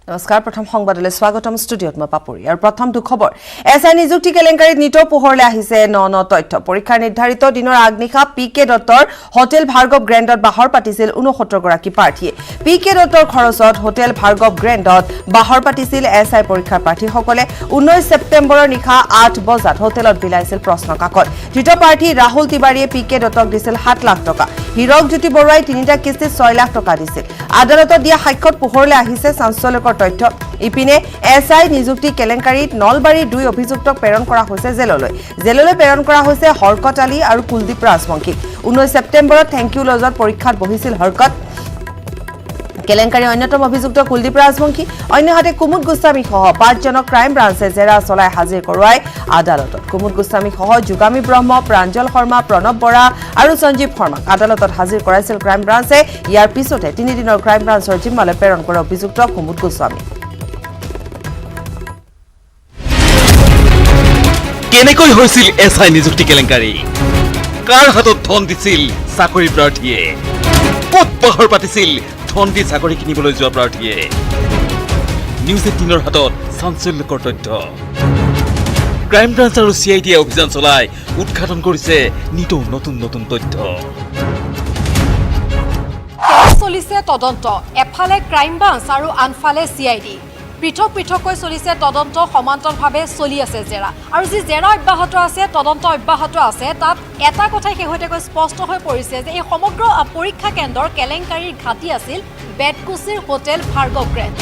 নমস্কাৰ প্ৰথম সংবাদলৈ স্বাগতম ষ্টুডিঅত মই পাপৰি আৰু প্ৰথম খবৰ এছআই নিযুক্তি কেলেংকাৰীত নিতৰ পোহৰলৈ আহিছে ন তথ্য পৰীক্ষাৰ নিৰ্ধাৰিত দিনৰ আগনিশা পিকে দত্তৰ হোটেল ভাৰ্গৱ গ্ৰেণ্ডত বাহৰ পাতিছিল 69 গৰাকী প্ৰাৰ্থীয়ে পিকে দত্তৰ খৰচত হোটেল ভাৰ্গৱ গ্ৰেণ্ডত বাহৰ পাতিছিল এছআই পৰীক্ষাৰ প্ৰাৰ্থীসকলে 19 ছেপ্টেম্বৰৰ নিশা 8 বজাত হোটেলত বিলাইছিল প্ৰশ্ন কাকত তৃতীয় প্ৰাৰ্থী ৰাহুল তিৱাৰীয়ে পিকে দত্তক দিছিল 7 লাখ টকা হিৰক জ্যোতি বৰুৱাই তিনিটা কিস্তিত 6 লাখ টকা দিছিল আদালতত দিয়া সাক্ষ্যত পোহৰলৈ আহিছে চাঞ্চল্যকৰ তথ্য ইপিনে এছআই নিযুক্তি কেলেংকাৰীত নলবাৰীৰ 2 অভিযুক্তক প্ৰেৰণ কৰা হৈছে জেললৈ প্ৰেৰণ কৰা হৈছে হৰকত আলী আৰু কুলদীপ ৰাজবংশীক 19 ছেপ্টেম্বৰত থেংক ইউ লজত পৰীক্ষাত বহিছিল হৰকত কেলেংকাৰী অন্যতম অভিযুক্ত কুলদীপ ৰাজবংশী অন্যহাতে কুমুদ গোস্বামী সহ 5 জনক ক্ৰাইম ব্ৰাঞ্চে জেৰা চলাই হাজিৰ কৰোৱাই আদালতত কুমুদ গোস্বামী সহ যুগামী ব্ৰহ্ম প্ৰাঞ্জল শৰ্মা প্ৰণৱ বৰা আৰু সঞ্জীৱ শৰ্মাক আদালতত হাজিৰ কৰাইছিল ক্ৰাইম ব্ৰাঞ্চে ইয়াৰ পিছতে 3 দিনৰ ক্ৰাইম ব্ৰাঞ্চৰ জিম্মালৈ প্ৰেৰণ কৰা অভিযুক্ত কুমুদ গোস্বামী কেনেকৈ হৈছিল এছআই নিযুক্তি কেলেংকাৰী কাৰ হাতত ধন দিছিল চাকৰি প্ৰাৰ্থীয়ে ক'ত বাহৰ পাতিছিল ধন দি চাকৰি কিনিবলৈ যোৱা প্ৰাৰ্থীয়ে নিউজ 18ৰ হাতত চাঞ্চল্যকৰ তথ্য ক্ৰাইম ব্ৰাঞ্চ আৰু চিআইডিয়ে অভিযান চলাই উদ্ঘাটন কৰিছে নিতৌ নতুন তথ্য চলিছে তদন্ত এফালে ক্ৰাইম ব্ৰাঞ্চ আৰু আনফালে চিআইডি পৃথককৈ চলিছে তদন্ত সমান্তৰভাৱে চলি আছে জেৰা আৰু যি জেৰা অব্যাহত আছে তদন্ত অব্যাহত আছে তাত এটা কথাই শেহতীয়াকৈ স্পষ্ট হৈ পৰিছে যে এই সমগ্ৰ পৰীক্ষা কেন্দ্ৰৰ কেলেংকাৰীৰ ঘাটি আছিল বেডকুছিৰ হোটেল ভাৰ্গৱ গ্ৰেণ্ড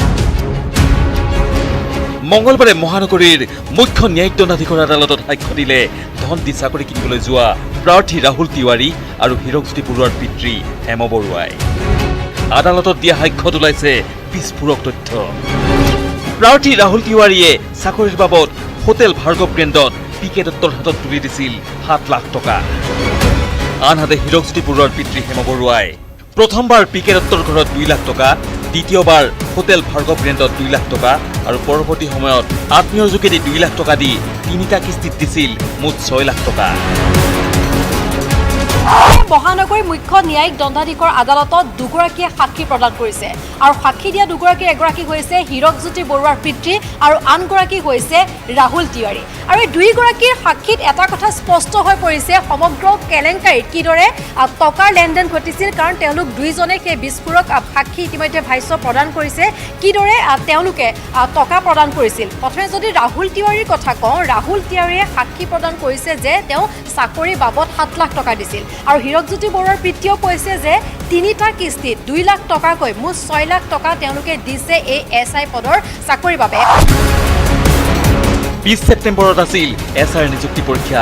মঙ্গলবাৰে মহানগৰীৰ মুখ্য ন্যায়িক দণ্ডাধীশৰ আদালতত সাক্ষ্য দিলে ধন দি চাকৰি কিনিবলৈ যোৱা প্ৰাৰ্থী ৰাহুল তিৱাৰী আৰু হিৰকজ্যোতি বৰুৱাৰ পিতৃ হেম বৰুৱাই আদালতত দিয়া সাক্ষ্যত ওলাইছে বিস্ফোৰক তথ্য প্ৰাৰ্থী ৰাহুল তিৱাৰীয়ে চাকৰিৰ বাবদ হোটেল ভাৰ্গৱ গ্ৰেণ্ডত পিকে দত্তৰ হাতত তুলি দিছিল 7 লাখ টকা আনহাতে হিৰকজ্যোতি বৰুৱাৰ পিতৃ হেম বৰুৱাই প্ৰথমবাৰ পিকে দত্তৰ ঘৰত 2 লাখ টকা দ্বিতীয়বাৰ হোটেল ভাৰ্গৱ গ্ৰেণ্ডত 2 লাখ টকা আৰু পৰৱৰ্তী সময়ত আত্মীয়ৰ যোগেদি 2 লাখ টকা দি তিনিটা কিস্তিত দিছিল মুঠ 6 লাখ টকা মহানগৰীৰ মুখ্য ন্যায়িক দণ্ডাধীশৰ আদালতত দুগৰাকীয়ে সাক্ষী প্ৰদান কৰিছে আৰু সাক্ষী দিয়া দুগৰাকীৰ এগৰাকী হৈছে হিৰকজ্যোতি বৰুৱাৰ পিতৃ আৰু আনগৰাকী হৈছে ৰাহুল তিৱাৰী আৰু এই দুইগৰাকীৰ সাক্ষীত এটা কথা স্পষ্ট হৈ পৰিছে সমগ্ৰ কেলেংকাৰীত কিদৰে টকাৰ লেনদেন ঘটিছিল কাৰণ তেওঁলোক দুইজনে সেই বিস্ফোৰক সাক্ষী ইতিমধ্যে ভাষ্য প্ৰদান কৰিছে কিদৰে তেওঁলোকে টকা প্ৰদান কৰিছিল প্ৰথমে যদি ৰাহুল তিৱাৰীৰ কথা কওঁ ৰাহুল তিৱাৰীয়ে সাক্ষী প্ৰদান কৰিছে যে তেওঁ চাকৰি বাবদ 7 লাখ টকা দিছিল আৰু হিৰকজ্যোতি বৰুৱাৰ পিতৃয়েও কৈছে যে তিনিটা কিস্তিত 2 লাখ টকাকৈ মুঠ 6 লাখ টকা তেওঁলোকে দিছে এই এছআই পদৰ চাকৰিৰ বাবে 20 ছেপ্টেম্বৰত আছিল এছআইৰ নিযুক্তি পৰীক্ষা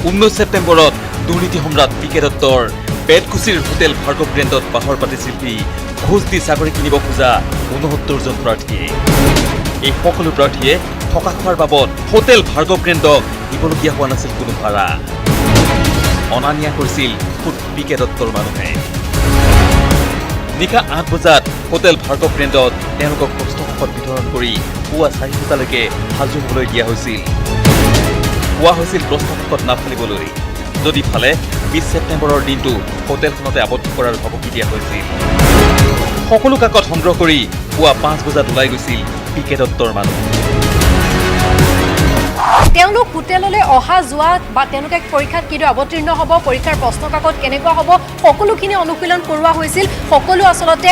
19 ছেপ্টেম্বৰত দুৰ্নীতি সম্ৰাট পিকে দত্তৰ বেডকুছিৰ হোটেল ভাৰ্গৱ গ্ৰেণ্ডত বাহৰ পাতিছিল ঘোষ দি চাকৰি কিনিব খোজা 69 জন প্ৰাৰ্থীয়ে এই সকলো প্ৰাৰ্থীয়ে থকা খোৱাৰ বাবদ হোটেল ভাৰ্গৱ গ্ৰেণ্ডক দিবলগীয়া হোৱা নাছিল কোনো ভাড়া অনা নিয়া কৰিছিল খুদ পিকে দত্তৰ মানুহে নিশা 8 বজাত হোটেল ভাৰ্গৱ গ্ৰেণ্ডত তেওঁলোকক প্ৰশ্নকাকত বিতৰণ কৰি পুৱা 4 বজালৈকে সাজু হ'বলৈ দিয়া হৈছিল কোৱা হৈছিল প্ৰশ্নকাকত নাফালিবলৈ যদি ফালে 20 ছেপ্টেম্বৰৰ দিনটো হোটেলখনতে আবদ্ধ কৰাৰ ভাবুকি দিয়া হৈছিল সকলো কাকত সংগ্ৰহ কৰি পুৱা 5 বজাত ওলাই গৈছিল পিকে দত্তৰ মানুহ তেওঁলোক হোটেললৈ অহা যোৱা বা তেওঁলোকে পৰীক্ষাত কিদৰে অৱতীৰ্ণ হ'ব পৰীক্ষাৰ প্ৰশ্ন কাকত কেনেকুৱা হ'ব সকলোখিনি অনুশীলন কৰোৱা হৈছিল সকলো আচলতে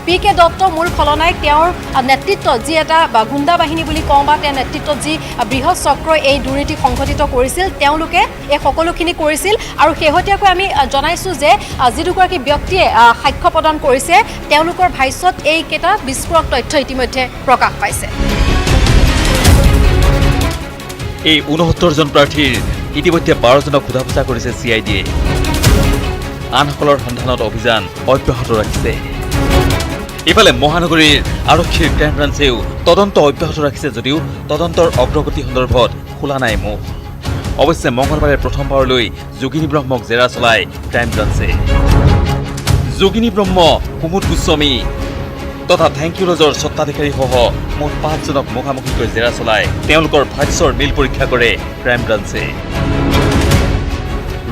পিকে দত্ত মূল খলনায়ক তেওঁৰ নেতৃত্বত যি এটা গুণ্ডা বাহিনী বুলি কওঁ বা তেওঁৰ নেতৃত্বত যি বৃহৎ চক্ৰই এই দুৰ্নীতি সংঘটিত কৰিছিল তেওঁলোকে এই সকলোখিনি কৰিছিল আৰু শেহতীয়াকৈ আমি জনাইছোঁ যে যি দুগৰাকী ব্যক্তিয়ে সাক্ষ্য প্ৰদান কৰিছে তেওঁলোকৰ ভাষ্যত এইকেইটা বিস্ফোৰক তথ্য ইতিমধ্যে প্ৰকাশ পাইছে এই 69 জন প্ৰাৰ্থীৰ ইতিমধ্যে 12 জনক সোধা-পোছা কৰিছে চিআইডিয়ে আনসকলৰ সন্ধানত অভিযান অব্যাহত ৰাখিছে ইফালে মহানগৰীৰ আৰক্ষীৰ ক্ৰাইম ব্ৰাঞ্চেও তদন্ত অব্যাহত ৰাখিছে যদিও তদন্তৰ অগ্ৰগতি সন্দৰ্ভত খোলা নাই মুখ অৱশ্যে মঙ্গলবাৰে প্ৰথমবাৰলৈ যোগিনী ব্ৰহ্মক জেৰা চলাই ক্ৰাইম ব্ৰাঞ্চে যোগিনী ব্ৰহ্ম কুমুদ গোস্বামী তথা থেংক ইউ লজৰ স্বত্বাধিকাৰী সহ মুঠ 5 জনক মুখামুখিকৈ জেৰা চলাই তেওঁলোকৰ ভাষ্যৰ মিল পৰীক্ষা কৰে ক্ৰাইম ব্ৰাঞ্চে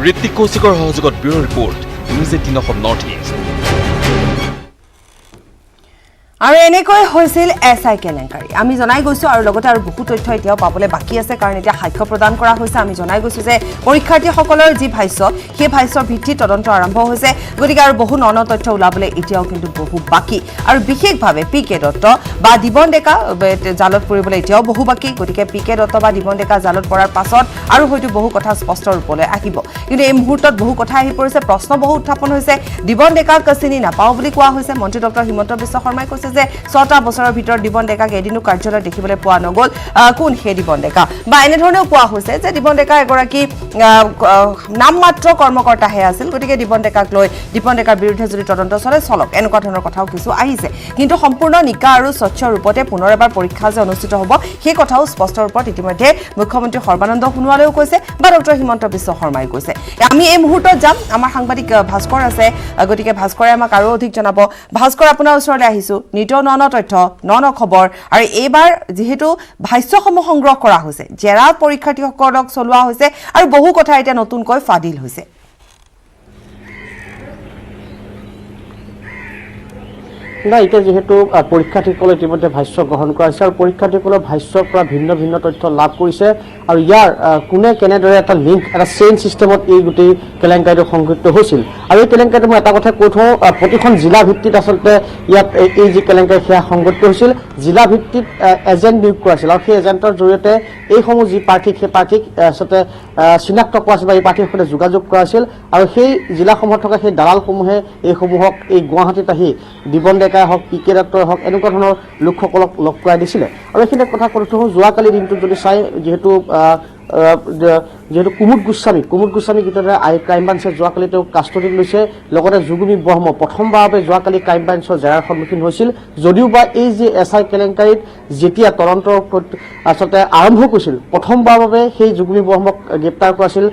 ঋত্বিক কৌশিকৰ সহযোগত bureau report news 18 Assam north east আৰু এনেকৈ হৈছিল এছআই কেলেংকাৰী আমি জনাই গৈছো আৰু লগতে আৰু বহু তথ্য এতিয়াও পাবলৈ বাকী আছে কাৰণ এতিয়া সাক্ষ্য প্ৰদান কৰা হৈছে আমি জনাই গৈছো যে পৰীক্ষাৰ্থীসকলৰ যি ভাষ্য সেই ভাষ্যৰ ভিত্তিত তদন্ত আৰম্ভ হৈছে গতিকে আৰু বহু ন তথ্য ওলাবলৈ এতিয়াও কিন্তু বহু বাকী আৰু বিশেষভাৱে পিকে দত্ত বা দিবন ডেকা জালত পৰিবলৈ এতিয়াও বহু বাকী গতিকে পিকে দত্ত বা দিবন ডেকা জালত পৰাৰ পাছত আৰু হয়তো বহু কথা স্পষ্ট ৰূপলৈ আহিব কিন্তু এই মুহূৰ্তত বহু কথা আহি পৰিছে প্ৰশ্ন বহু উত্থাপন হৈছে দিবন ডেকাক চিনি নাপাওঁ বুলি কোৱা হৈছে মন্ত্ৰী ডক্টৰ হিমন্ত বিশ্ব শৰ্মাই কৈছে যে 6টা বছৰৰ ভিতৰত দিবন ডেকাক এদিনো কাৰ্যালয়ত দেখিবলৈ পোৱা নগল কোন সেই দিবন ডেকা বা এনেধৰণেও কোৱা হৈছে যে দিবন ডেকা এগৰাকী নামমাত্ৰ কৰ্মকৰ্তাহে আছিল গতিকে দিবন ডেকাক লৈ দিবন ডেকাৰ বিৰুদ্ধে যদি তদন্ত চলে চলক এনেকুৱা ধৰণৰ কথাও কিছু আহিছে কিন্তু সম্পূৰ্ণ নিকা আৰু স্বচ্ছ ৰূপতে পুনৰ এবাৰ পৰীক্ষা যে অনুষ্ঠিত হ'ব সেই কথাও স্পষ্ট ৰূপত ইতিমধ্যে মুখ্যমন্ত্ৰী সৰ্বানন্দ সোণোৱালেও কৈছে বা ডক্টৰ হিমন্ত বিশ্ব শৰ্মাই কৈছে আমি এই মুহূৰ্তত যাম আমাৰ সাংবাদিক ভাস্কৰ আছে গতিকে ভাস্কৰে আমাক আৰু অধিক জনাব ভাস্কৰ আপোনাৰ ওচৰলৈ আহিছো নিটো ন তথ্য ন খবৰ আৰু এইবাৰ যেহেতু ভাষ্যসমূহ সংগ্ৰহ কৰা হৈছে জেৰা পৰীক্ষাৰ্থীসকলক চলোৱা হৈছে আৰু বহু কথা এতিয়া নতুনকৈ ফাদিল হৈছে না এতিয়া যেহেতু পৰীক্ষাৰ্থীসকলে ইতিমধ্যে ভাষ্য গ্ৰহণ কৰা হৈছে আৰু পৰীক্ষাৰ্থীসকলৰ ভাষ্যৰ পৰা ভিন্ন ভিন্ন তথ্য লাভ কৰিছে আৰু ইয়াৰ কোনে কেনেদৰে এটা লিংক এটা চেইন চিষ্টেমত এই গোটেই কেলেংকাৰীটো সংঘটিত হৈছিল আৰু এই কেলেংকাৰীটো মই এটা কথা কৈ থওঁ প্ৰতিখন জিলা ভিত্তিত আচলতে ইয়াত এই যি কেলেংকাৰী সেয়া সংঘটিত হৈছিল জিলা ভিত্তিত এজেণ্ট নিয়োগ কৰা হৈছিল আৰু সেই এজেণ্টৰ জৰিয়তে এইসমূহ যি প্ৰাৰ্থীক সেই প্ৰাৰ্থীক আচলতে চিনাক্ত কৰা আছিল বা এই প্ৰাৰ্থীৰ সৈতে যোগাযোগ কৰা হৈছিল আৰু সেই জিলাসমূহত থকা সেই দালালসমূহে এইসমূহক এই গুৱাহাটীত আহি দিবন ডেকাই হওক পিকে দত্তই হওক এনেকুৱা ধৰণৰ লোকসকলক লগ কৰাই দিছিলে আৰু এইখিনি কথা কৈ থওঁ যোৱাকালি দিনটোত যদি চাই যিহেতু কুমুদ গোস্বামী গীতৰে ক্ৰাইম ব্ৰাঞ্চে যোৱাকালি তেওঁক কাষ্টডিত লৈছে লগতে যুগুমী ব্ৰহ্ম প্ৰথমবাৰৰ বাবে যোৱাকালি ক্ৰাইম ব্ৰাঞ্চৰ জেৰাৰ সন্মুখীন হৈছিল যদিও বা এই যে এছআই কেলেংকাৰীত যেতিয়া তদন্তৰ আচলতে আৰম্ভ কৰিছিল প্ৰথমবাৰৰ বাবে সেই যুগুমী ব্ৰহ্মক গ্ৰেপ্তাৰ কৰাছিল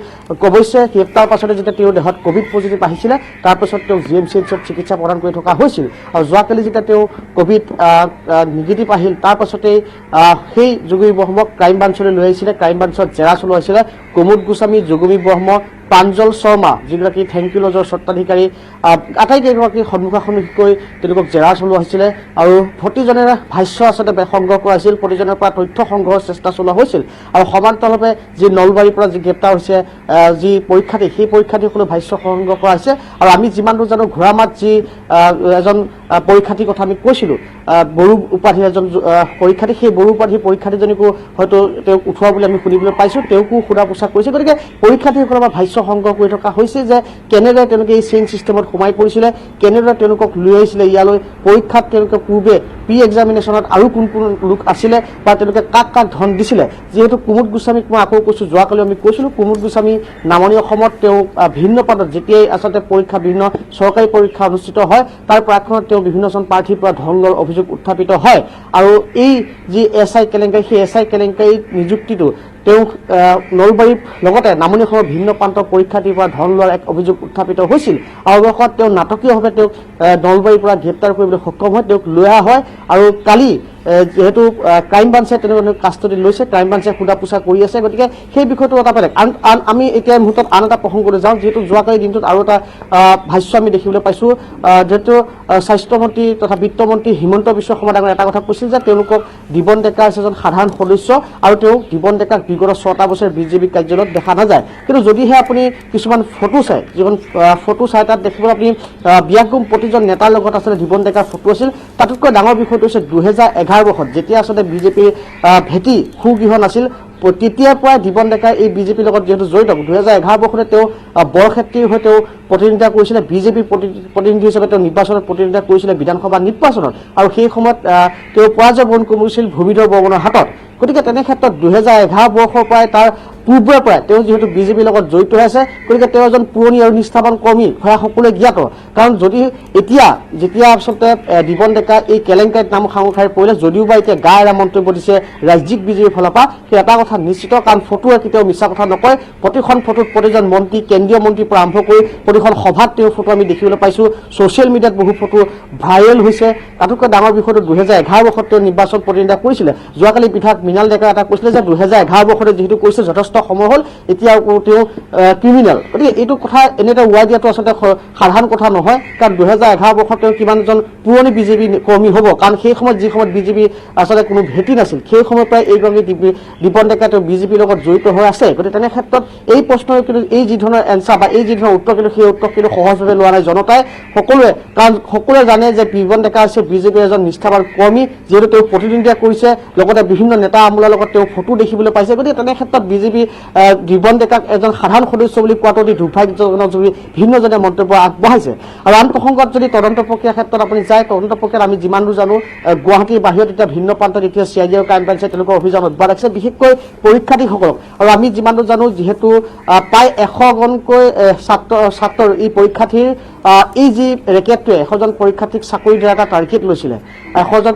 অৱশ্যে গ্ৰেপ্তাৰ পাছতে যেতিয়া তেওঁৰ দেহত ক'ভিড পজিটিভ আহিছিলে তাৰপিছত তেওঁক GMCHত চিকিৎসা প্ৰদান কৰি থকা হৈছিল আৰু যোৱাকালি যেতিয়া তেওঁ ক'ভিড নিগেটিভ আহিল তাৰ পাছতেই সেই যুগুমী ব্ৰহ্মক ক্ৰাইম ব্ৰাঞ্চলৈ লৈ আহিছিলে ক্ৰাইম ব্ৰাঞ্চত জেৰা চলোৱা হৈছিলে কুমুদ গোস্বামী যুগুমী ব্ৰহ্ম প্ৰাঞ্জল শৰ্মা যিগৰাকী থেংক ইউ লজৰ স্বত্বাধিকাৰী আটাইকেইগৰাকী সন্মুখাসন্মুখীকৈ তেওঁলোকক জেৰা চলোৱা হৈছিলে আৰু প্ৰতিজনেৰে ভাষ্য আচলতে সংগ্ৰহ কৰা হৈছিল প্ৰতিজনৰ পৰা তথ্য সংগ্ৰহৰ চেষ্টা চলোৱা হৈছিল আৰু সমান্তৰালভাৱে যি নলবাৰীৰ পৰা যি গ্ৰেপ্তাৰ হৈছে যি পৰীক্ষাৰ্থী সেই পৰীক্ষাৰ্থীসকলৰ ভাষ্য সংগ্ৰহ কৰা হৈছে আৰু আমি যিমান দূৰ জানো ঘোঁৰামাত যি এজন পৰীক্ষাৰ্থীৰ কথা আমি কৈছিলোঁ বড়ো উপাধিৰ এজন পৰীক্ষাৰ্থী সেই বড়ো উপাধিৰ পৰীক্ষাৰ্থীজনীকো হয়তো তেওঁক উঠোৱা বুলি আমি শুনিবলৈ পাইছোঁ তেওঁকো সোধা পোছা কৰিছে গতিকে পৰীক্ষাৰ্থীসকলৰ পৰা ভাষ্য সংগ্ৰহ কৰি থকা হৈছে যে কেনেদৰে তেওঁলোকে এই চেইন চিষ্টেমত সোমাই পৰিছিলে কেনেদৰে তেওঁলোকক লৈ আহিছিলে ইয়ালৈ পৰীক্ষাত তেওঁলোকে পূৰ্বে প্ৰি এক্সামিনেশ্যনত আৰু কোন কোন লোক আছিলে বা তেওঁলোকে কাক কাক ধন দিছিলে যিহেতু কুমুদ গোস্বামীক মই আকৌ কৈছোঁ যোৱাকালি আমি কৈছিলোঁ কুমুদ গোস্বামী নামনি অসমত তেওঁ ভিন্ন পদত যেতিয়াই আচলতে পৰীক্ষা বিভিন্ন চৰকাৰী পৰীক্ষা অনুষ্ঠিত হয় তাৰ প্ৰাক্ষণত তেওঁ বিভিন্নজন প্ৰাৰ্থীৰ পৰা ধন লোৱাৰ অভিযোগ উত্থাপিত হয় আৰু এই যি এছআই কেলেংকাৰী সেই এছআই কেলেংকাৰী নিযুক্তিটো তেওঁ নলবাৰীৰ লগতে নামনি অসমৰ ভিন্ন প্ৰান্তৰ পৰীক্ষাৰ্থীৰ পৰা ধন লোৱাৰ এক অভিযোগ উত্থাপিত হৈছিল আৰু অৱশেষত তেওঁ নাটকীয়ভাৱে তেওঁক নলবাৰীৰ পৰা গ্ৰেপ্তাৰ কৰিবলৈ সক্ষম হয় তেওঁক লৈ অহা হয় আৰু কালি যেহেতু ক্ৰাইম ব্ৰাঞ্চে তেনেকুৱা কাষ্টডি লৈছে ক্ৰাইম ব্ৰাঞ্চে সোধা পোছা কৰি আছে গতিকে সেই বিষয়টো এটা বেলেগ আমি এতিয়া মুহূৰ্তত আন এটা প্ৰসংগলৈ যাওঁ যিহেতু যোৱাকালি দিনটোত আৰু এটা ভাষ্য আমি দেখিবলৈ পাইছোঁ যিহেতু স্বাস্থ্যমন্ত্ৰী তথা বিত্তমন্ত্ৰী হিমন্ত বিশ্ব শৰ্মা ডাঙৰীয়াই এটা কথা কৈছিল যে তেওঁলোকক দিবন ডেকা হৈছে এজন সাধাৰণ সদস্য আৰু তেওঁ দিবন ডেকাক বিগত 6টা বছৰ বিজেপি কাৰ্যালয়ত দেখা নাযায় কিন্তু যদিহে আপুনি কিছুমান ফটো চাই যিখন ফটো চাই তাত দেখিব আপুনি বিয়াগুম প্ৰতিজন নেতাৰ লগত আচলতে দিবন ডেকাৰ ফটো আছিল তাতোতকৈ ডাঙৰ বিষয়টো হৈছে 2011 বৰ্ষত যেতিয়া আচলতে বিজেপিৰ ভেটি সুগৃহ নাছিল তেতিয়াৰ পৰাই দিবন ডেকাই এই বিজেপিৰ লগত যিহেতু জড়িত 2011 বৰ্ষতে তেওঁ বৰক্ষেত্ৰীৰ হৈ তেওঁ প্ৰতিনিধিত্ব কৰিছিলে বিজেপিৰ প্ৰতিনিধি হিচাপে তেওঁ নিৰ্বাচনত প্ৰতিনিধিত্ব কৰিছিলে বিধানসভা নিৰ্বাচনত আৰু সেই সময়ত তেওঁ পৰাজয় বৰণ কৰিছিল ভূমিধৰ বৰ্মনৰ হাতত গতিকে তেনে ক্ষেত্ৰত 2011 বৰ্ষৰ পৰাই তাৰ পূৰ্বৰ পৰাই তেওঁ যিহেতু বিজেপিৰ লগত জড়িত হৈ আছে গতিকে তেওঁ এজন পুৰণি আৰু নিষ্ঠাৱান কৰ্মী সেয়া সকলোৱে জ্ঞাত কাৰণ যদি যেতিয়া আচলতে দিবন ডেকা এই কেলেংকাৰীত নাম সাঙুৰ খাই পৰিলে যদিও বা এতিয়া গা এৰা মন্তব্য দিছে ৰাজ্যিক বিজেপিৰ ফালৰ পৰা সেই এটা কথা নিশ্চিত কাৰণ ফটোৱে কেতিয়াও মিছা কথা নকয় প্ৰতিখন ফটোত প্ৰতিজন মন্ত্ৰী কেন্দ্ৰীয় মন্ত্ৰীৰ পৰা আৰম্ভ কৰি প্ৰতিখন সভাত তেওঁৰ ফটো আমি দেখিবলৈ পাইছোঁ ছ'চিয়েল মিডিয়াত বহু ফটো ভাইৰেল হৈছে তাতোকৈ ডাঙৰ বিষয়টো 2011 বৰ্ষত তেওঁ নিৰ্বাচন প্ৰতিদ্বন্দ্বিতা কৰিছিলে যোৱাকালি বিধায়ক মৃণাল ডেকাই এটা কৈছিলে যে 2011 বৰ্ষতে যিহেতু কৈছে যথেষ্ট সময় হ'ল এতিয়া তেওঁ ক্ৰিমিনেল গতিকে এইটো কথা এনে এটা উৰাই দিয়াটো আচলতে সাধাৰণ কথা নহয় কাৰণ 2011 বৰ্ষত তেওঁ কিমানজন পুৰণি বিজেপি কৰ্মী হ'ব কাৰণ সেই সময়ত যি সময়ত বিজেপি আচলতে কোনো ভেটি নাছিল সেই সময়ৰ পৰাই এইগৰাকী দীপন ডেকা তেওঁ বিজেপিৰ লগত জড়িত হৈ আছে গতিকে তেনে ক্ষেত্ৰত এই প্ৰশ্নৰ কিন্তু এই যি ধৰণৰ এনচাৰ বা এই যি ধৰণৰ উত্তৰ কিন্তু সেই উত্তৰ কিন্তু সহজভাৱে লোৱা নাই জনতাই সকলোৱে কাৰণ সকলোৱে জানে যে দীপন ডেকা হৈছে বিজেপিৰ এজন নিষ্ঠাবান কৰ্মী যিহেতু তেওঁ প্ৰতিদ্বন্দ্বিতা কৰিছে লগতে বিভিন্ন নেতা আমোলাৰ লগত তেওঁ ফটো দেখিবলৈ পাইছে গতিকে তেনে ক্ষেত্ৰত বিজেপি দীপন ডেকাক এজন সাধাৰণ সদস্য বুলি কোৱাটো অতি দুৰ্ভাগ্যজনক বুলি বিভিন্নজনে মন্তব্য আগবঢ়াইছে আৰু আন প্ৰসংগত যদি তদন্ত প্ৰক্ৰিয়াৰ ক্ষেত্ৰত আপুনি যায় তদন্ত প্ৰক্ৰিয়াত আমি যিমান দূৰ জানো গুৱাহাটীৰ বাহিৰত এতিয়া ভিন্ন প্ৰান্তত এতিয়া CID আৰু ক্ৰাইম ব্ৰাঞ্চে তেওঁলোকৰ অভিযান অব্যাহত ৰাখিছে বিশেষকৈ পৰীক্ষাৰ্থীসকলক আৰু আমি যিমান দূৰ জানো যিহেতু প্ৰায় 100গনকৈ ছাত্ৰৰ এই পৰীক্ষাৰ্থীৰ এই যি ৰেকেটটোৱে 100জন পৰীক্ষাৰ্থীক চাকৰি দিয়াৰ এটা টাৰ্গেট লৈছিলে 100জন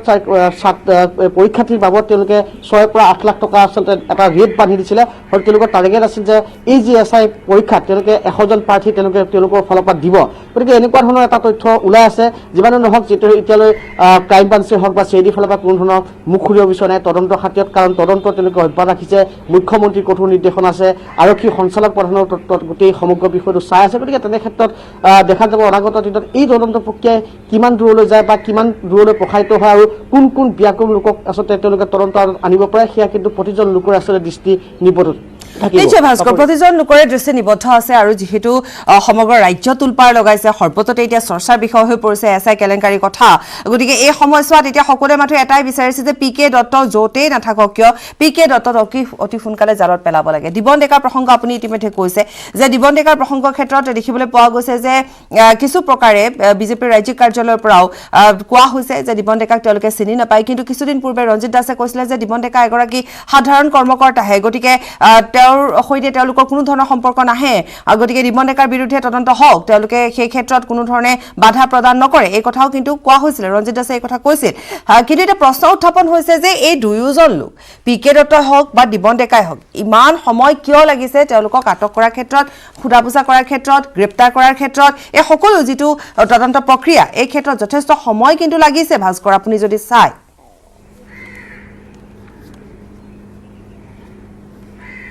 পৰীক্ষাৰ্থীৰ বাবদ তেওঁলোকে 6 পৰা 8 লাখ টকা আচলতে এটা ৰেট বান্ধি দিছিলে আৰু তেওঁলোকৰ টাৰ্গেট আছিল যে এই যি SI পৰীক্ষাত তেওঁলোকে 100জন প্ৰাৰ্থী তেওঁলোকৰ ফালৰ পৰা দিব গতিকে এনেকুৱা ধৰণৰ এটা তথ্য ওলাই আছে যিমানে নহওক যিটো এতিয়ালৈ ক্ৰাইম ব্ৰাঞ্চে হওক বা CID ফালৰ পৰা কোনো ধৰণৰ মুখ খুলিব বিচৰা নাই তদন্ত খাতিৰত কাৰণ তদন্ত তেওঁলোকে অব্যাহত ৰাখিছে মুখ্যমন্ত্ৰীৰ কঠোৰ নিৰ্দেশন আছে আৰক্ষী সঞ্চালক প্ৰধানৰ গোটেই সমগ্ৰ বিষয়টো চাই আছে গতিকে তেনে ক্ষেত্ৰত দেখা যাব অনাগত দিনত এই তদন্ত প্ৰক্ৰিয়াই কিমান দূৰলৈ যায় বা কিমান দূৰলৈ প্ৰসাৰিত হয় আৰু কোন কোন ব্যাকুল লোকক আচলতে তেওঁলোকে তদন্ত আনিব পাৰে সেয়া কিন্তু প্ৰতিজন লোকৰ আচলতে দৃষ্টি নিবদ্ধ নিশ্চয় ভাস্কৰ প্ৰতিজন লোকৰে দৃষ্টি নিবদ্ধ আছে আৰু যিহেতু সমগ্ৰ ৰাজ্য তুলপাৰ লগাইছে সৰ্বততে এতিয়া চৰ্চাৰ বিষয় হৈ পৰিছে SI কেলেংকাৰীৰ কথা গতিকে এই সময়ছোৱাত এতিয়া সকলোৱে মাত্ৰ এটাই বিচাৰিছে যে PK দত্ত য'তেই নাথাকক কিয় PK দত্তক অতি সোনকালে জালত পেলাব লাগে দীপন ডেকাৰ প্ৰসংগ আপুনি ইতিমধ্যে কৈছে যে দীপন ডেকাৰ প্ৰসংগৰ ক্ষেত্ৰত দেখিবলৈ পোৱা গৈছে যে কিছু প্ৰকাৰে বিজেপিৰ ৰাজ্যিক কাৰ্যালয়ৰ পৰাও কোৱা হৈছে যে দীপন ডেকাক তেওঁলোকে চিনি নাপায় কিন্তু কিছুদিন পূৰ্বে ৰঞ্জিত দাসে কৈছিলে যে দীপন ডেকা এগৰাকী সাধাৰণ কৰ্মকৰ্তাহে গতিকে তেওঁৰ সৈতে তেওঁলোকৰ কোনো ধৰণৰ সম্পৰ্ক নাহে গতিকে দীপন ডেকাৰ বিৰুদ্ধে তদন্ত হওক তেওঁলোকে সেই ক্ষেত্ৰত কোনো ধৰণে বাধা প্ৰদান নকৰে এই কথাও কিন্তু কোৱা হৈছিল ৰঞ্জিত দাসে এই কথা কৈছিল কিন্তু এটা প্ৰশ্ন উত্থাপন হৈছে যে এই দুয়োজন লোক PK দত্ত হওক বা দীপন ডেকাই হওক ইমান সময় কিয় লাগিছে তেওঁলোকক আটক কৰাৰ ক্ষেত্ৰত খুদা পোছা কৰাৰ ক্ষেত্ৰত গ্ৰেপ্তাৰ কৰাৰ ক্ষেত্ৰত এই সকলো যিটো তদন্ত প্ৰক্ৰিয়া এই ক্ষেত্ৰত যথেষ্ট সময় কিন্তু লাগিছে ভাস্কৰ আপুনি যদি চাই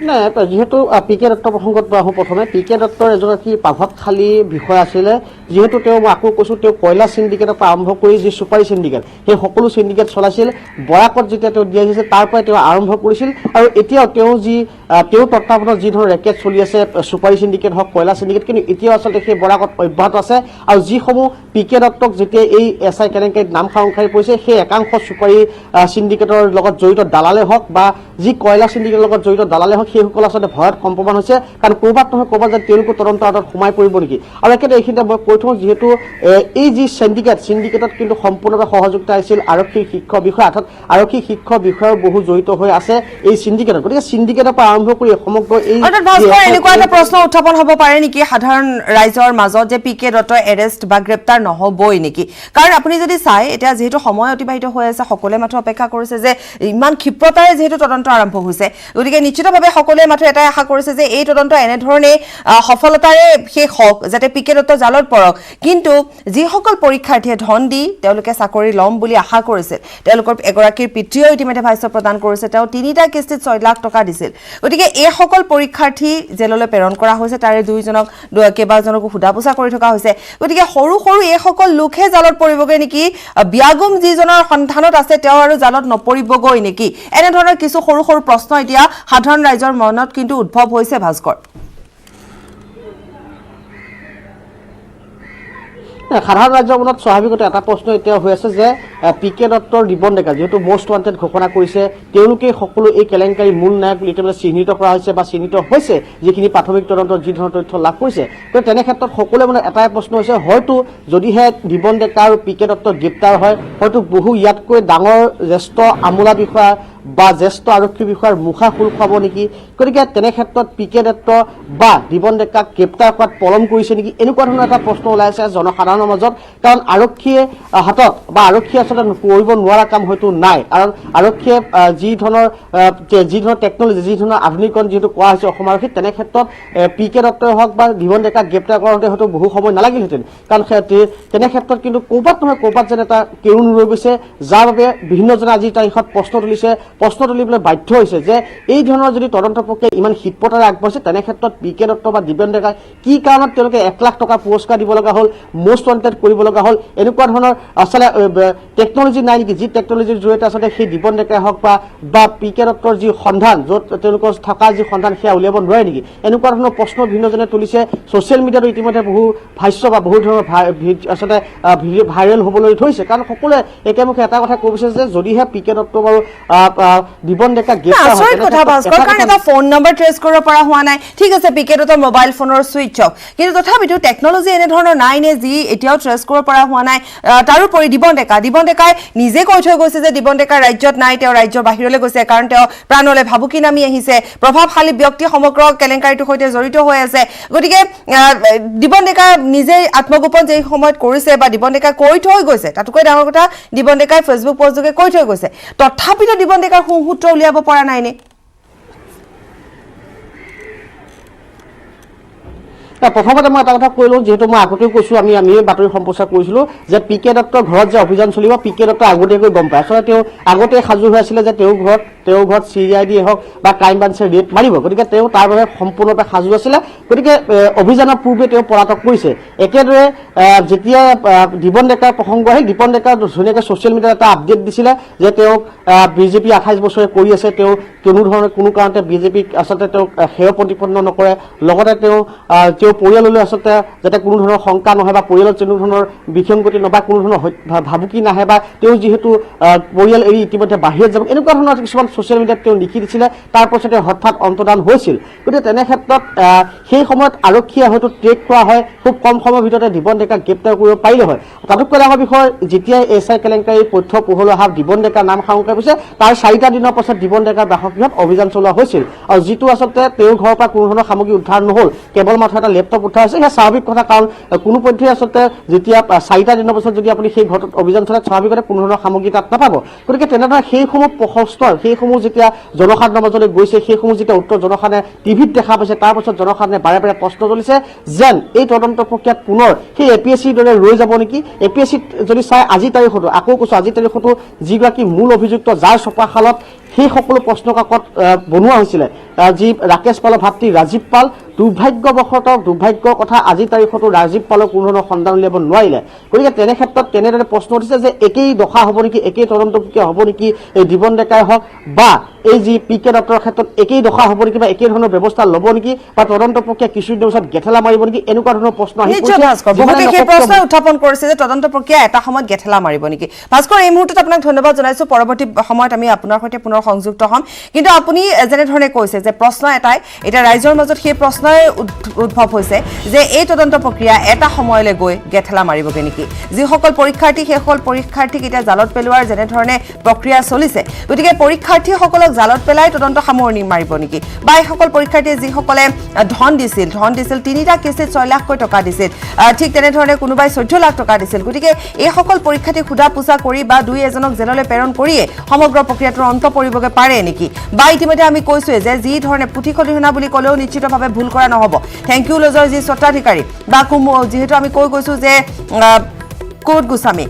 নাই যেহেতু PK দত্ত প্ৰসংগত আহোঁ প্ৰথমে PK দত্তৰ এগৰাকী প্ৰভাৱশালী বিষয় আছিলে যেহেতু তেওঁ মই আকৌ কৈছোঁ তেওঁ কয়লা চিণ্ডিকেটৰ পৰা আৰম্ভ কৰি যি চুপাৰী চিণ্ডিকেট সেই সকলো চিণ্ডিকেট চলাইছিল বৰাকত যেতিয়া তেওঁ দিয়া হৈছিল তাৰ পৰাই তেওঁ আৰম্ভ কৰিছিল আৰু এতিয়াও তেওঁ তত্বাৱধানত যি ধৰণৰ ৰেকেট চলি আছে চুপাৰী চিণ্ডিকেট হওক কয়লা চিণ্ডিকেট কিন্তু এতিয়াও আচলতে সেই বৰাকত অব্যাহত আছে আৰু যিসমূহ PK দত্তক যেতিয়া এই SI কেলেংকাৰীত নাম সাংসাৰি পৰিছে সেই একাংশ চুপাৰী চিণ্ডিকেটৰ লগত জড়িত দালালে হওক বা যি কয়লা চিণ্ডিকেটৰ লগত জড়িত দালালে হওক সেইসকল আচলতে ভয়ত কম্পমান হৈছে কাৰণ ক'ৰবাত নহয় ক'ৰবাত যেন তেওঁলোকো তদন্ত আঁতৰত সোমাই পৰিব নেকি আৰু একেদৰে এইখিনিতে মই কৈ থওঁ যিহেতু এই যি চিণ্ডিকেটত কিন্তু সম্পূৰ্ণভাৱে সহযোগিতা আহিছিল আৰক্ষীৰ শীৰ্ষ বিষয়া অৰ্থাৎ আৰক্ষী শীৰ্ষ বিষয়াও বহু জড়িত হৈ আছে এই চিণ্ডিকেটত গতিকে চিণ্ডিকেটৰ পৰা আৰম্ভ কৰি সমগ্ৰ এই এনেকুৱা এটা প্ৰশ্ন উত্থাপন হ'ব পাৰে নেকি সাধাৰণ ৰাইজৰ মাজত যে PK দত্তৰ এৰেষ্ট বা গ্ৰেপ্তাৰ নহ'বই নেকি কাৰণ আপুনি যদি চাই এতিয়া যিহেতু সময় অতিবাহিত হৈ আছে সকলোৱে মাত্ৰ অপেক্ষা কৰিছে যে ইমান ক্ষিপ্ৰতাৰে যিহেতু তদন্ত আৰম্ভ হৈছে গতিকে নিশ্চিতভাৱে সকলোৱে মাত্ৰ এটাই আশা কৰিছে যে এই তদন্ত এনেধৰণে সফলতাৰে শেষ হওক যাতে PK দত্ত জালত পৰক কিন্তু যিসকল পৰীক্ষাৰ্থীয়ে ধন দি তেওঁলোকে চাকৰি ল'ম বুলি আশা কৰিছিল তেওঁলোকৰ এগৰাকীৰ পিতৃয়েও ইতিমধ্যে ভাষ্য প্ৰদান কৰিছে তেওঁ 3টা কিস্তিত 6 লাখ টকা দিছিল গতিকে এই সকল পৰীক্ষাৰ্থী জেললৈ প্ৰেৰণ কৰা হৈছে তাৰে দুইজনক কেইবাজনকো সোধা পোছা কৰি থকা হৈছে গতিকে সৰু সৰু এই সকল লোকহে জালত পৰিবগৈ নেকি বিয়াগুম যিজনৰ সন্ধানত আছে তেওঁ আৰু জালত নপৰিবগৈ নেকি এনেধৰণৰ কিছু সৰু সৰু প্ৰশ্ন এতিয়া সাধাৰণ ৰাইজৰ মনত কিন্তু উদ্ভৱ হৈছে ভাস্কৰ সাধাৰণ ৰাজ্যৰ মনত স্বাভাৱিকতে এটা প্ৰশ্ন এতিয়া হৈ আছে যে PK দত্তৰ দীপন ডেকা যেহেতু মষ্ট ৱান্টেড ঘোষণা কৰিছে তেওঁলোকে সকলো এই কেলেংকাৰী মূল নায়ক বুলি এতিয়া চিহ্নিত কৰা হৈছে বা চিহ্নিত হৈছে যিখিনি প্ৰাথমিক তদন্তত যি ধৰণৰ তথ্য লাভ কৰিছে তো তেনে ক্ষেত্ৰত সকলোৱে মানে এটাই প্ৰশ্ন হৈছে হয়তো যদিহে দীপন ডেকা আৰু PK দত্ত গ্ৰেপ্তাৰ হয় হয়তো বহু ইয়াতকৈ ডাঙৰ জ্যেষ্ঠ আমোলা বিষয়া বা জ্যেষ্ঠ আৰক্ষী বিষয়াৰ মুখা খোল খুৱাব নেকি গতিকে তেনে ক্ষেত্ৰত পি কে দত্ত বা দিবন ডেকাক গ্ৰেপ্তাৰ কৰাত পলম কৰিছে নেকি এনেকুৱা ধৰণৰ এটা প্ৰশ্ন ওলাই আছে জনসাধাৰণৰ মাজত কাৰণ আৰক্ষীয়ে হাতত বা আৰক্ষীয়ে আচলতে কৰিব নোৱাৰা কাম হয়তো নাই কাৰণ আৰক্ষীয়ে যি ধৰণৰ টেকনলজি যি ধৰণৰ আধুনিকৰণ যিহেতু কোৱা হৈছে অসম আৰক্ষীত তেনে ক্ষেত্ৰত পি কে দত্তই হওক বা দিবন ডেকাক গ্ৰেপ্তাৰ কৰোঁতে হয়তো বহু সময় নালাগিলহেঁতেন কাৰণ তেনে ক্ষেত্ৰত কিন্তু ক'ৰবাত নহয় ক'ৰবাত যেন এটা কেৰুণ ৰৈ গৈছে যাৰ বাবে বিভিন্নজনে আজিৰ তাৰিখত প্ৰশ্ন তুলিবলৈ বাধ্য হৈছে যে এই ধৰণৰ যদি তদন্ত প্ৰক্ৰিয়া ইমান শীতপতাৰে আগবাঢ়িছে তেনে ক্ষেত্ৰত পি কে দত্ত বা দিবন ডেকাই কি কাৰণত তেওঁলোকে 1 লাখ টকা পুৰস্কাৰ দিব লগা হ'ল মষ্ট ৱান্টেড কৰিব লগা হ'ল এনেকুৱা ধৰণৰ আচলতে টেকনলজি নাই নেকি যি টেকনলজিৰ জৰিয়তে আচলতে সেই দিবন ডেকাই হওক বা পি কে দত্তৰ যি সন্ধান য'ত তেওঁলোকৰ থকা যি সন্ধান সেয়া উলিয়াব নোৱাৰে নেকি এনেকুৱা ধৰণৰ প্ৰশ্ন ভিন্নজনে তুলিছে ছ'চিয়েল মিডিয়াতো ইতিমধ্যে বহু ভাষ্য বা বহু ধৰণৰ আচলতে ভিডিঅ' ভাইৰেল হ'বলৈ ধৰিছে কাৰণ সকলোৱে একেমুখে এটা কথা কৈ বিচাৰিছে যে যদিহে পি কে দত্ত বাৰু দিবন ডেকা গ্ৰেপ্তাৰ হয় কথা ভাস্কৰ কাৰণ এটা ফোন নম্বৰ ট্ৰেছ কৰিব পৰা হোৱা নাই ঠিক আছে পি কে দত্তৰ মোবাইল ফোনৰ ছুইচ অফ কিন্তু তথাপিতো টেকনলজি এনেধৰণৰ নাই নে যি এতিয়াও ট্ৰেছ কৰিব পৰা হোৱা নাই তাৰোপৰি দিবন ডেকাই নিজে কৈ থৈ গৈছে যে দিবন ডেকা ৰাজ্যত নাই তেওঁ ৰাজ্যৰ বাহিৰলৈ গৈছে কাৰণ তেওঁ প্ৰাণলৈ ভাবুকি নামি আহিছে প্ৰভাৱশালী ব্যক্তি সমগ্ৰ কেলেংকাৰীটোৰ সৈতে জড়িত হৈ আছে গতিকে দিবন ডেকা নিজে আত্মগোপন যে সময়ত কৰিছে বা দিবন ডেকা কৈ থৈ গৈছে তাতকৈ ডাঙৰ কথা দিবন ডেকাই ফেচবুক পোষ্টযোগে কৈ থৈ গৈছে তথাপিতো দিবন ডেকাৰ সুসূত্ৰ উলিয়াব পৰা নাইনে প্ৰথমতে মই এটা কথা কৈ লওঁ যিহেতু মই আগতেও কৈছোঁ আমি বাতৰি সম্প্ৰচাৰ কৰিছিলোঁ যে পি কে দত্তৰ ঘৰত যে অভিযান চলিব পি কে দত্ত আগতীয়াকৈ গম পায় আচলতে তেওঁ আগতে সাজু হৈ আছিলে যে তেওঁৰ ঘৰত CID হওক বা ক্ৰাইম ব্ৰাঞ্চে ৰেড মাৰিব গতিকে তেওঁ তাৰ বাবে সম্পূৰ্ণৰূপে সাজু আছিলে গতিকে অভিযানৰ পূৰ্বে তেওঁ পলাতক কৰিছে একেদৰে যেতিয়া দিবন ডেকাৰ প্ৰসংগ আহিল দিবন ডেকাৰ ধুনীয়াকৈ ছ'চিয়েল মিডিয়াত এটা আপডেট দিছিলে যে তেওঁক বিজেপি 28 বছৰে কৰি আছে তেওঁ কোনো কাৰণতে বিজেপিক আচলতে তেওঁক সেৱা প্ৰতিপন্ন নকৰে লগতে তেওঁ পৰিয়াললৈ আচলতে যাতে কোনো ধৰণৰ শংকা নহয় বা পৰিয়ালত কোনো ধৰণৰ বিসংগতি নহয় বা কোনো ধৰণৰ ভাবুকি নাহে বা তেওঁ যিহেতু পৰিয়াল এৰি ইতিমধ্যে বাহিৰত যাব এনেকুৱা ধৰণৰ কিছুমান ছ'চিয়েল মিডিয়াত তেওঁ লিখি দিছিলে তাৰ পাছতে হঠাৎ অন্তৰ্ধান হৈছিল গতিকে তেনে ক্ষেত্ৰত সেই সময়ত আৰক্ষীয়ে হয়তো ট্ৰেক কৰা হয় খুব কম সময়ৰ ভিতৰতে দিবন ডেকাক গ্ৰেপ্তাৰ কৰিব পাৰিলে হয় তাতোকৈ ডাঙৰ বিষয় যেতিয়া SI কেলেংকাৰীৰ তথ্য পোহৰলৈ অহা দিবন ডেকাৰ নাম সামৰি গৈছে তাৰ 4টা দিনৰ পাছত দিবন ডেকাৰ বাসগৃহত অভিযান চলোৱা হৈছিল আৰু যিটো আচলতে তেওঁৰ ঘৰৰ পৰা কোনো ধৰণৰ সামগ্ৰী উদ্ধাৰ নহ'ল কেৱল মাত্ৰ এটা লেপটপ উদ্ধাৰ হৈছে সেয়া স্বাভাৱিক কথা কাৰণ কোনো পধ্যেই আচলতে যেতিয়া 4টা দিনৰ পাছত যদি আপুনি সেই ঘৰটোত অভিযান চলাই স্বাভাৱিকতে কোনো ধৰণৰ সামগ্ৰী তাত নাপাব গতিকে তেনেধৰণে সেইসমূহ প্ৰশস্ত সেইসমূহ যেতিয়া জনসাধাৰণৰ মাজলৈ গৈছে সেইসমূহ যেতিয়া উত্তৰ জনসাধাৰণে টিভিত দেখা পাইছে তাৰ পাছত জনসাধাৰণে বাৰে বাৰে প্ৰশ্ন তুলিছে যেন এই তদন্ত প্ৰক্ৰিয়াত পুনৰ সেই APSCৰ দৰে ৰৈ যাব নেকি APSCত যদি চাই আজিৰ তাৰিখতো আকৌ কৈছোঁ আজিৰ তাৰিখতো যিগৰাকী মূল অভিযুক্ত যাৰ ছপাশালত সেই সকলো প্ৰশ্ন কাকত বনোৱা হৈছিলে যি ৰাকেশ পালৰ ভাতৃ ৰাজীৱ পাল দুৰ্ভাগ্যৰ কথা আজিৰ তাৰিখতো ৰাজীৱ পালৰ কোনো ধৰণৰ সন্ধান উলিয়াব নোৱাৰিলে গতিকে তেনে ক্ষেত্ৰত তেনেদৰে প্ৰশ্ন উঠিছে যে একেই দশা হ'ব নেকি একেই তদন্ত প্ৰক্ৰিয়া হ'ব নেকি এই দিবন ডেকাই হওক বা এই যি পি কে দত্তৰ ক্ষেত্ৰত একেই দশা হ'ব নেকি বা একেই ধৰণৰ ব্যৱস্থা ল'ব নেকি বা তদন্ত প্ৰক্ৰিয়া কিছুদিনৰ পিছত গেঠেলা মাৰিব নেকি এনেকুৱা ধৰণৰ প্ৰশ্ন আহি বহুতে সেই প্ৰশ্ন উত্থাপন কৰিছে যে তদন্ত প্ৰক্ৰিয়া এটা সময়ত গেঠেলা মাৰিব নেকি ভাস্কৰ এই মুহূৰ্তত আপোনাক ধন্যবাদ জনাইছোঁ পৰৱৰ্তী সময়ত আমি আপোনাৰ সৈতে পুনৰ সংযুক্ত হ'ম কিন্তু আপুনি যেনেধৰণে কৈছে যে প্ৰশ্ন এটাই এতিয়া ৰাইজৰ মাজত সেই প্ৰশ্নই উদ্ভৱ হৈছে যে এই তদন্ত প্ৰক্ৰিয়া এটা সময়লৈ গৈ গেঠেলা মাৰিবগৈ নেকি যিসকল পৰীক্ষাৰ্থী সেইসকল পৰীক্ষাৰ্থীক এতিয়া জালত পেলোৱাৰ যেনেধৰণে প্ৰক্ৰিয়া চলিছে গতিকে পৰীক্ষাৰ্থীসকলক জালত পেলাই তদন্ত সামৰণি মাৰিব নেকি বা এইসকল পৰীক্ষাৰ্থীয়ে যিসকলে ধন দিছিল 3টা কেছত 6 লাখকৈ টকা দিছিল ঠিক তেনেধৰণে কোনোবাই 14 লাখ টকা দিছিল গতিকে এইসকল পৰীক্ষাৰ্থীক সোধা পোছা কৰি বা দুই এজনক জেললৈ প্ৰেৰণ কৰিয়ে সমগ্ৰ প্ৰক্ৰিয়াটোৰ অন্ত পৰিবগৈ পাৰে নেকি বা ইতিমধ্যে আমি কৈছোৱে যে যি ধৰণে পুথি খলিহনা বুলি ক'লেও নিশ্চিতভাৱে ভুল কৰা নহ'ব থেংক ইউ লজৰ যি স্বত্বাধিকাৰী বা যিহেতু আমি কৈ গৈছোঁ যে কোৰ্ট গোস্বামী